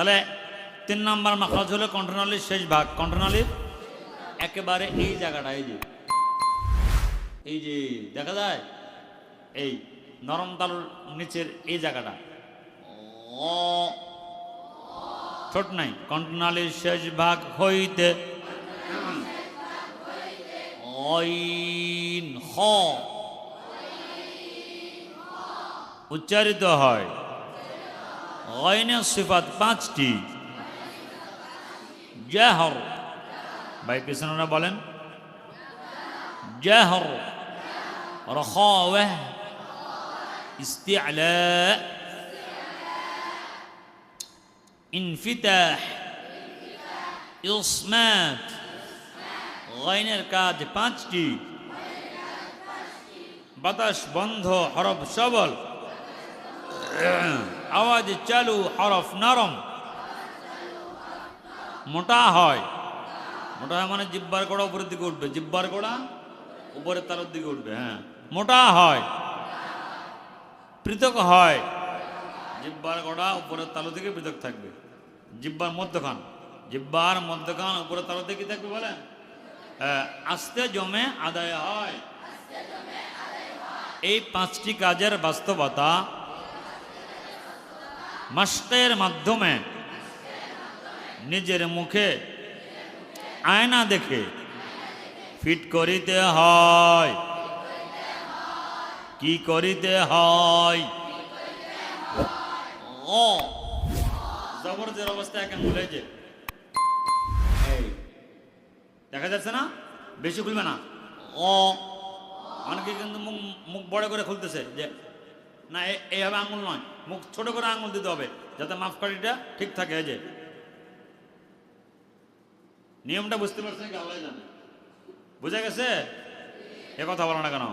তাহলে 3 নম্বর মাখরাজ হলো কণ্ঠনালীর শেষ ভাগ, কণ্ঠনালীর একেবারে এই জায়গাটা, এই যে দেখা যায় এই নরম তালুর নিচের এই জায়গাটা ছোট নাই, কণ্ঠনালীর শেষ ভাগ হইতে ঐন খ উচ্চারিত হয়। ঐনের সিফাত 5টি। জাহর, ভাই পিছনেরা বলেন, জাহর, রখাওয়াহ, ইস্তিআলা, ইনফিতাহ, ইসমাত। গাইনের কাজ 5টি। বাতাস বন্ধ, হরফ সবল, আওয়াজ চালু, হরফ নরম। মোটা হয়, মোটা হয় মানে জিব্বার গোড়া উপরের দিকে উঠবে, জিব্বার গোড়া উপরের তালুর দিকে উঠবে। হ্যাঁ, মোটা হয়, পৃথক হয়, জিব্বার গোড়া উপরের তালু থেকে পৃথক থাকবে। জিব্বার মধ্যখান, জিব্বার মধ্যখান উপরের তালু থেকে থাকবে বলেন। আস্তে জমে আদায় হয়। এই 5টি কাজের বাস্তবতা মাশকের মাধ্যমে নিজের মুখে আয়না দেখে ফিট করিতে হয়। কি করিতে হয়? ও জবরদের অবস্থা এক আঙ্গুলে, যে এই দেখা যাচ্ছে না, বেশি খুলবে না। ও অনেকে কিন্তু মুখ বড় করে খুলতেছে, যে না এইভাবে আঙুল নয়, মুখ ছোট করে আঙুল দিতে হবে যাতে মাপকাঠিটা ঠিক থাকে। এই যে নিয়মটা বুঝতে পারছেন কি? আল্লাহ জানে। বুঝা গেছে? এ কথা বলো না কেন?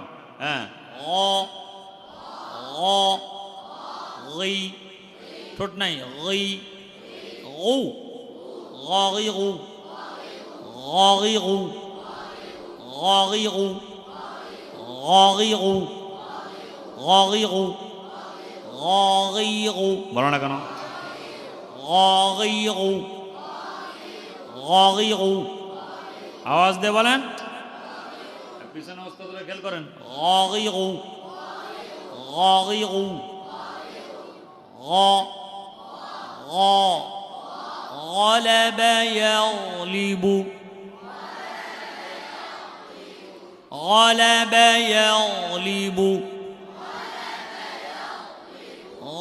হ্যাঁ, ও ও গই ঠোঁট নাই, গই ও গই ও গই ও গই ও গই ও গই ও গই ও বলো না কেন? গই ও গই ও আওয়াজ দিয়ে বলেন, পিছনে ওস্তাদরা খেয়াল করেন। গই ও গই ও غلب يغلب غلب يغلب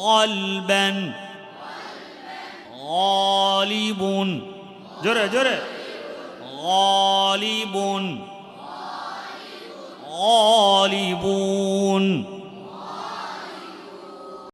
غلبا غالب جرى جرى غالب غالبون